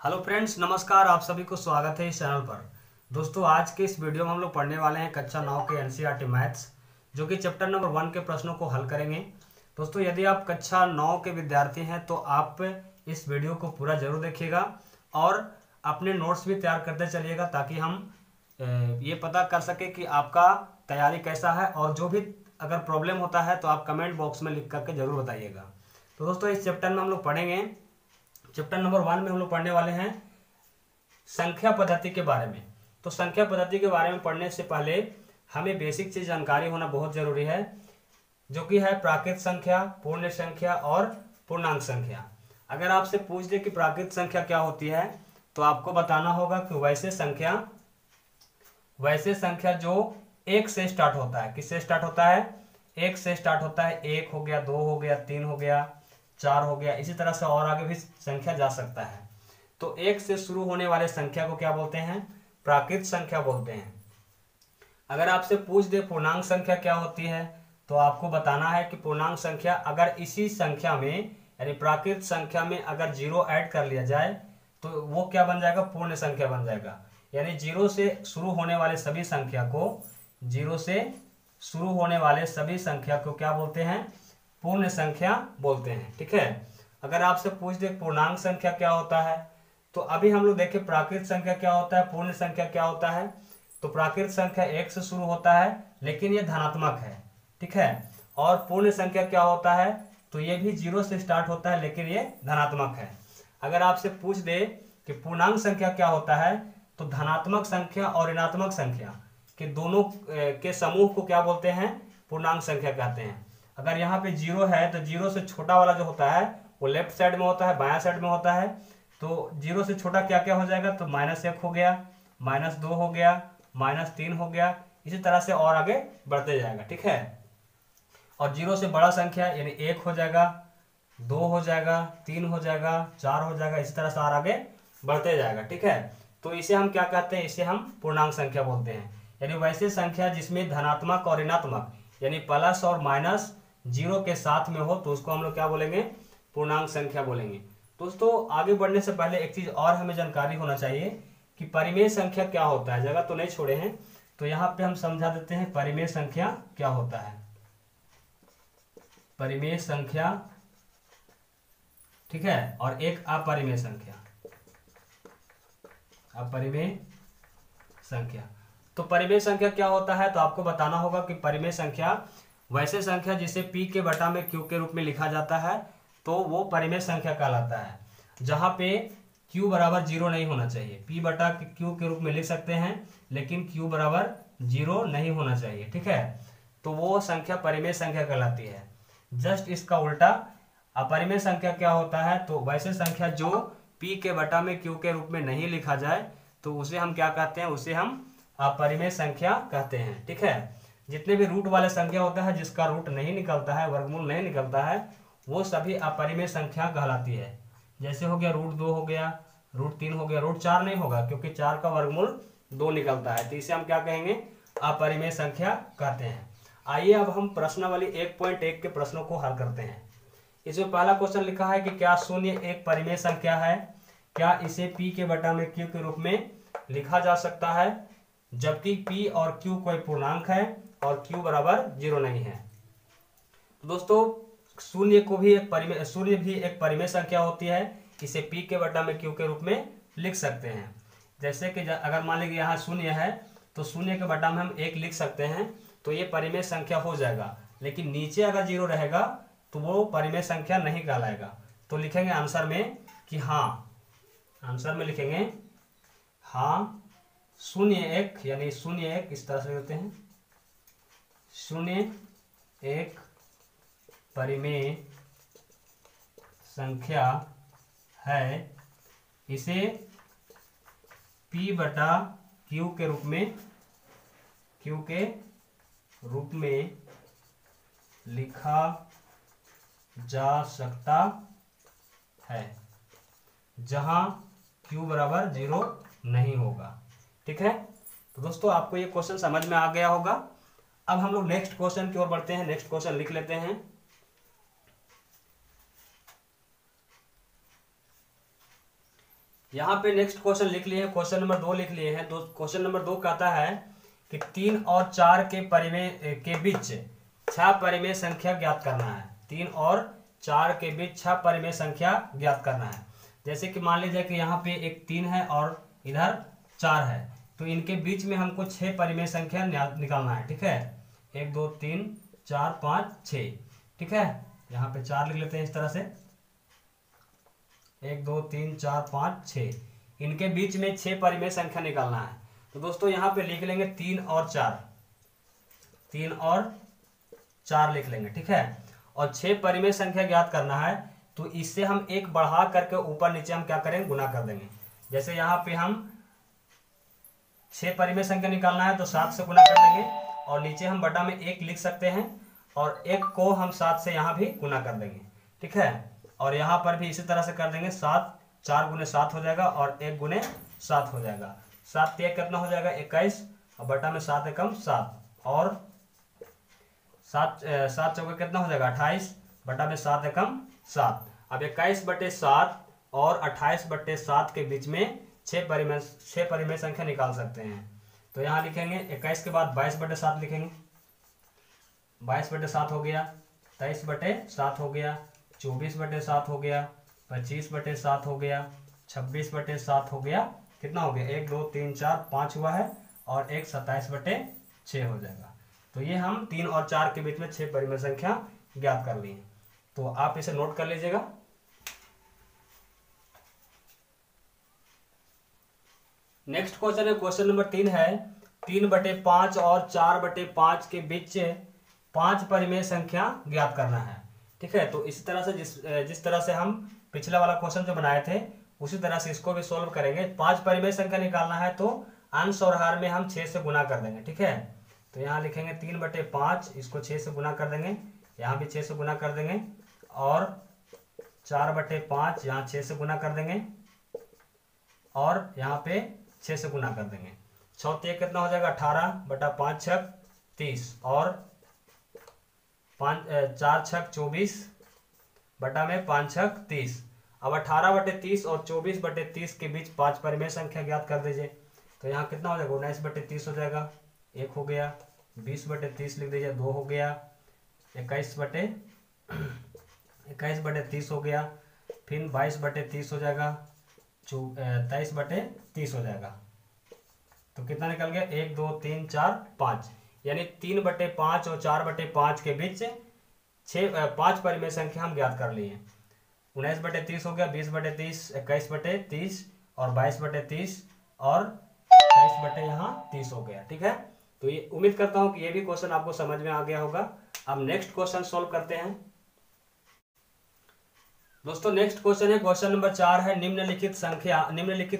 Hello friends, नमस्कार। आप सभी को स्वागत है इस चैनल पर। दोस्तों, आज के इस वीडियो में हम लोग पढ़ने वाले हैं कक्षा 9 के एनसीईआरटी मैथ्स, जो कि चैप्टर नंबर 1 के प्रश्नों को हल करेंगे। दोस्तों, यदि आप कक्षा 9 के विद्यार्थी हैं तो आप इस वीडियो को पूरा जरूर देखिएगा और अपने नोट्स भी तैयार करते चलिएगा, ताकि हम ये पता कर सके कि आपका तैयारी कैसा है। और जो भी अगर प्रॉब्लम होता है तो आप कमेंट बॉक्स में लिख करके जरूर बताइएगा। तो दोस्तों, इस चैप्टर में हम लोग पढ़ेंगे, चैप्टर नंबर 1 में हम लोग पढ़ने वाले हैं संख्या पद्धति के बारे में। तो संख्या पद्धति के बारे में पढ़ने से पहले हमें बेसिक चीज जानकारी होना बहुत जरूरी है, जो कि है प्राकृत संख्या, पूर्ण संख्या और पूर्णांक संख्या। अगर आपसे पूछ दे कि प्राकृत संख्या क्या होती है, तो आपको बताना होगा कि वैसे संख्या जो एक से स्टार्ट होता है। किससे स्टार्ट होता है? एक से स्टार्ट होता है। एक हो गया, दो हो गया, तीन हो गया, चार हो गया, इसी तरह से और आगे भी संख्या जा सकता है। तो एक से शुरू होने वाले संख्या को क्या बोलते हैं? प्राकृत संख्या बोलते हैं। अगर आपसे पूछ दे पूर्णांक संख्या क्या होती है, तो आपको बताना है कि पूर्णांक संख्या अगर इसी संख्या में यानी प्राकृत संख्या में अगर जीरो ऐड कर लिया जाए तो वो क्या बन जाएगा? पूर्ण संख्या बन जाएगा। यानी जीरो से शुरू होने वाले सभी संख्या को क्या बोलते हैं? पूर्ण संख्या बोलते हैं। ठीक है। अगर आपसे पूछ दे पूर्णांक संख्या क्या होता है, तो अभी हम लोग देखें प्राकृत संख्या क्या होता है, पूर्ण संख्या क्या होता है। तो प्राकृत संख्या एक से शुरू होता है, लेकिन ये धनात्मक है। ठीक है। और पूर्ण संख्या क्या होता है? तो ये भी जीरो से स्टार्ट होता है, लेकिन ये धनात्मक है। अगर आपसे पूछ दे कि पूर्णांक संख्या क्या होता है, तो धनात्मक संख्या और ऋणात्मक संख्या के दोनों के समूह को क्या बोलते हैं? पूर्णांक संख्या कहते हैं। अगर यहाँ पे जीरो है तो जीरो से छोटा वाला जो होता है वो लेफ्ट साइड में होता है, बायां साइड में होता है। तो जीरो से छोटा क्या क्या हो जाएगा? तो -1 हो गया, -2 हो गया, -3 हो गया, इसी तरह से और आगे बढ़ते जाएगा। ठीक है। और जीरो से बड़ा संख्या यानी 1 हो जाएगा, 2 हो जाएगा, 3 हो जाएगा, 4 हो जाएगा, इसी तरह से और आगे बढ़ते जाएगा। ठीक है। तो इसे हम क्या कहते हैं? इसे हम पूर्णांक संख्या बोलते हैं। यानी वैसे संख्या जिसमें धनात्मक और ऋणात्मक यानी प्लस और माइनस जीरो के साथ में हो, तो उसको हम लोग क्या बोलेंगे? पूर्णांक संख्या बोलेंगे। दोस्तों, आगे बढ़ने से पहले एक चीज और हमें जानकारी होना चाहिए कि परिमेय संख्या क्या होता है। जगह तो नहीं छोड़े हैं, तो यहाँ पे हम समझा देते हैं परिमेय संख्या क्या होता है। परिमेय संख्या, ठीक है, और एक अपरिमेय संख्या। अपरिमेय संख्या, तो परिमेय संख्या क्या होता है? तो आपको बताना होगा कि परिमेय संख्या वैसे संख्या जिसे p के बटा में q के रूप में लिखा जाता है, तो वो परिमेय संख्या कहलाता है। जहां पे q बराबर 0 नहीं होना चाहिए। p बटा q के रूप में लिख सकते हैं, लेकिन q बराबर 0 नहीं होना चाहिए। ठीक है। तो वो संख्या परिमेय संख्या कहलाती है। जस्ट इसका उल्टा अपरिमेय संख्या क्या होता है? तो वैसे संख्या जो p के बटा में q के रूप में नहीं लिखा जाए, तो उसे हम क्या कहते हैं? उसे हम अपरिमेय संख्या कहते हैं। ठीक है। जितने भी रूट वाले संख्या होता है, जिसका रूट नहीं निकलता है, वर्गमूल नहीं निकलता है, वो सभी अपरिमेय संख्या कहलाती है। जैसे हो गया √2 हो गया, √3 हो गया, √4 नहीं होगा, क्योंकि 4 का वर्गमूल 2 निकलता है। तो इसे हम क्या कहेंगे? अपरिमेय संख्या कहते हैं। आइए अब हम प्रश्नावली 1.1 के प्रश्नों को हल करते हैं। इसमें पहला क्वेश्चन लिखा है कि क्या शून्य एक परिमेय संख्या है? क्या इसे p के बटा में q के रूप में लिखा जा सकता है, जबकि p और q कोई पूर्णांक है और q बराबर 0 नहीं है? तो दोस्तों, शून्य भी एक परिमेय संख्या होती है। इसे p के बटा में q के रूप में लिख सकते हैं। जैसे कि अगर मान लीजिए यहाँ शून्य है, तो शून्य के बटा में हम 1 लिख सकते हैं, तो ये परिमेय संख्या हो जाएगा। लेकिन नीचे अगर 0 रहेगा तो वो परिमेय संख्या नहीं कहलाएगा। तो लिखेंगे आंसर में कि हाँ, आंसर में लिखेंगे हाँ 0 यानी 0 इस तरह से लिखते हैं। 0 परिमेय संख्या है। इसे p बटा q के रूप में लिखा जा सकता है, जहां q बराबर 0 नहीं होगा। ठीक है। तो दोस्तों, आपको ये क्वेश्चन समझ में आ गया होगा। अब हम लोग नेक्स्ट क्वेश्चन की ओर बढ़ते हैं। नेक्स्ट क्वेश्चन लिख लेते हैं। यहाँ पे नेक्स्ट क्वेश्चन लिख लिए हैं, क्वेश्चन नंबर 2 लिख लिए हैं। क्वेश्चन नंबर 2 कहता है कि 3 और 4 के परिमेय के बीच 6 परिमेय संख्या ज्ञात करना है। 3 और 4 के बीच 6 परिमेय संख्या ज्ञात करना है। जैसे कि मान लीजिए कि यहाँ पे एक 3 है और इधर 4 है, तो इनके बीच में हमको 6 परिमेय संख्या निकालना है। ठीक है, 1 2 3 4 5 6। ठीक है, यहाँ पे 4 लिख लेते हैं इस तरह से, 1 2 3 4 5 6। इनके बीच में 6 परिमेय संख्या निकालना है। तो दोस्तों यहाँ पे लिख लेंगे 3 और 4, 3 और 4 लिख लेंगे। ठीक है, और 6 परिमेय संख्या ज्ञात करना है, तो इससे हम एक बढ़ा करके ऊपर नीचे हम क्या करेंगे, गुना कर देंगे। जैसे यहाँ पे हम 6 परिमेय संख्या निकालना है तो 7 से गुना कर देंगे, और नीचे हम बटा में 1 लिख सकते हैं, और 1 को हम 7 से यहाँ भी गुना कर देंगे। ठीक है, और यहाँ पर भी इसी तरह से कर देंगे। 7 4 गुने 7 हो जाएगा और 1 गुने 7 हो जाएगा। 7 1 कितना हो जाएगा, 21, और बटा में 7 एकम 7, और 7 चौके कितना हो जाएगा, 28, बटा में 7 एकम 7। अब 21/7 और 28/7 के बीच में 6 परिमेय संख्या निकाल सकते हैं। तो यहाँ लिखेंगे 21 के बाद 22/7 लिखेंगे, 22/7 हो गया, 23/7 हो गया, 24/7 हो गया, 25/7 हो गया, 26/7 हो गया। कितना हो गया, 1 2 3 4 5 हुआ है, और 1 27/6 हो जाएगा। तो ये हम 3 और 4 के बीच में 6 परिमेय संख्या ज्ञात कर ली है। तो आप इसे नोट कर लीजिएगा। नेक्स्ट क्वेश्चन है, क्वेश्चन नंबर 3 है, 3/5 और 4/5 के बीच 5 परिमेय संख्या ज्ञात करना है। ठीक है, तो इसी तरह से जिस तरह से हम पिछला वाला क्वेश्चन जो बनाए थे उसी तरह से इसको भी सोल्व करेंगे। 5 परिमेय संख्या निकालना है तो अंश और हर में हम 6 से गुना कर देंगे। ठीक है, तो यहाँ लिखेंगे 3/5, इसको 6 से गुना कर देंगे, यहाँ भी 6 से गुना कर देंगे, और 4/5 यहाँ 6 से गुना कर देंगे, और यहाँ पे 6 से गुना कर देंगे। 6 1 कितना हो जाएगा, 18/5 6 30, और 4 6 24, बटा में 5 6 30। अब 18/30 और 24/30 के बीच 5 परिमेय संख्या ज्ञात कर दीजिए। तो यहाँ कितना हो जाएगा, 19/30 हो जाएगा, 1 हो गया, 20/30 लिख दीजिए, 2 हो गया, 21/30 हो गया, फिर 22/30 हो जाएगा, 23/30 हो जाएगा। तो कितना निकल गया, 1 2 3 4 5, यानी 3/5 और 4/5 के बीच 5 परिमेय संख्या हम ज्ञात कर लिए। 19/30 हो गया, 20/30, 21/30 और 22/30 और 23/30 हो गया। ठीक है, तो ये उम्मीद करता हूं कि ये भी क्वेश्चन आपको समझ में आ गया होगा। अब नेक्स्ट क्वेश्चन सॉल्व करते हैं। दोस्तों नेक्स्ट क्वेश्चन है, क्वेश्चन नंबर 4 है, निम्नलिखित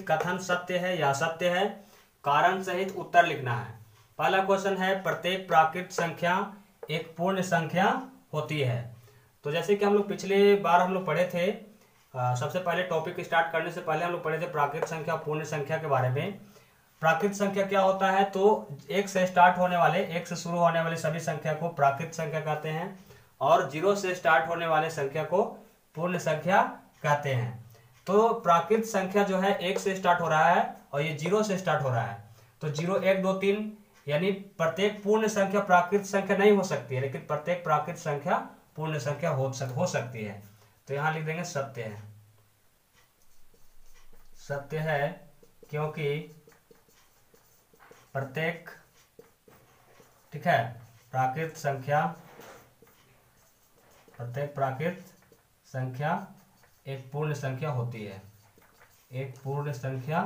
कथन सत्य है या असत्य है, कारण सहित उत्तर लिखना है। पहला क्वेश्चन है, प्रत्येक प्राकृत संख्या एक पूर्ण संख्या होती है। तो जैसे कि हम लोग पिछले बार हम लोग पढ़े थे, सबसे पहले टॉपिक स्टार्ट करने से पहले हम लोग पढ़े थे प्राकृत संख्या पूर्ण संख्या के बारे में। प्राकृत संख्या क्या होता है, तो 1 से स्टार्ट होने वाले, 1 से शुरू होने वाली सभी संख्या को प्राकृत संख्या कहते हैं, और 0 से स्टार्ट होने वाले संख्या को पूर्ण संख्या कहते हैं। तो प्राकृत संख्या जो है 1 से स्टार्ट हो रहा है और ये 0 से स्टार्ट हो रहा है, तो 0 1 2 3, यानी प्रत्येक पूर्ण संख्या प्राकृत संख्या नहीं हो सकती है, लेकिन प्रत्येक प्राकृत संख्या पूर्ण संख्या हो सकती है। तो यहां लिख देंगे सत्य है, सत्य है, क्योंकि प्रत्येक, ठीक है, प्राकृत संख्या, प्रत्येक प्राकृत संख्या एक पूर्ण संख्या होती है, एक पूर्ण संख्या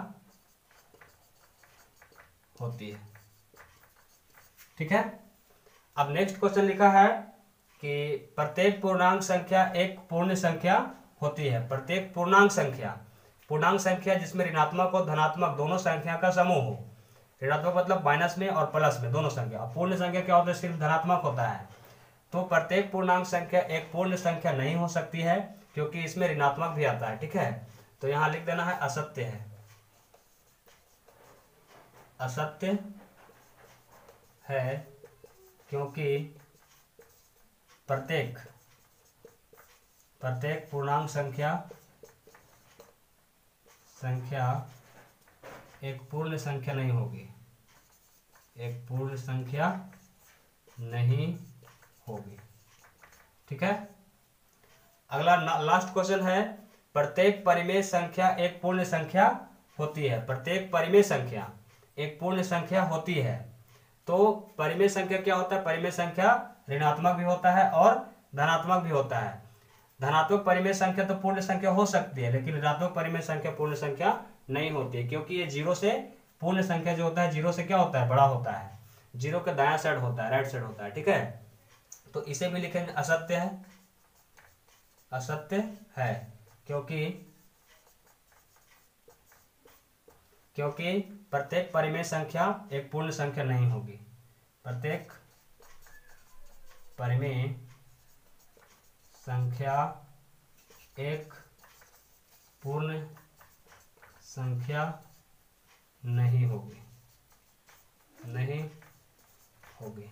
होती है। ठीक है, अब नेक्स्ट क्वेश्चन लिखा है कि प्रत्येक पूर्णांक संख्या एक पूर्ण संख्या होती है। प्रत्येक पूर्णांक संख्या जिसमें ऋणात्मक और धनात्मक दोनों संख्या का समूह हो। ऋणात्मक मतलब माइनस में और प्लस में दोनों संख्या। पूर्ण संख्या क्या होता है, सिर्फ धनात्मक होता है। तो प्रत्येक पूर्णांक संख्या एक पूर्ण संख्या नहीं हो सकती है, क्योंकि इसमें ऋणात्मक भी आता है। ठीक है, तो यहां लिख देना है असत्य है, असत्य है, क्योंकि प्रत्येक पूर्णांक संख्या संख्या एक पूर्ण संख्या नहीं होगी, एक पूर्ण संख्या नहीं होगी। ठीक है। अगला लास्ट क्वेश्चन है, प्रत्येक परिमेय संख्या एक पूर्ण संख्या होती है। प्रत्येक परिमेय संख्या एक पूर्ण संख्या होती है। तो परिमेय संख्या क्या होता है? परिमेय संख्या ऋणात्मक भी होता है और धनात्मक भी होता है। धनात्मक परिमेय संख्या तो पूर्ण संख्या हो सकती है, लेकिन ऋणात्मक परिमेय संख्या पूर्ण संख्या नहीं होती है, क्योंकि ये जीरो से, पूर्ण संख्या जो होता है जीरो से क्या होता है? बड़ा होता है। जीरो का दायां साइड होता है, राइट साइड होता है। ठीक है। तो इसे भी लिखेंगे असत्य है, असत्य है, क्योंकि प्रत्येक परिमेय संख्या एक पूर्ण संख्या नहीं होगी। प्रत्येक परिमेय संख्या एक पूर्ण संख्या नहीं होगी, नहीं होगी।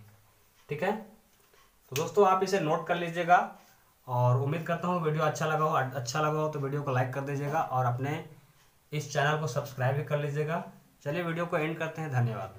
ठीक है। तो दोस्तों आप इसे नोट कर लीजिएगा और उम्मीद करता हूँ वीडियो अच्छा लगा हो तो वीडियो को लाइक कर दीजिएगा और अपने इस चैनल को सब्सक्राइब भी कर लीजिएगा। चलिए वीडियो को एंड करते हैं। धन्यवाद।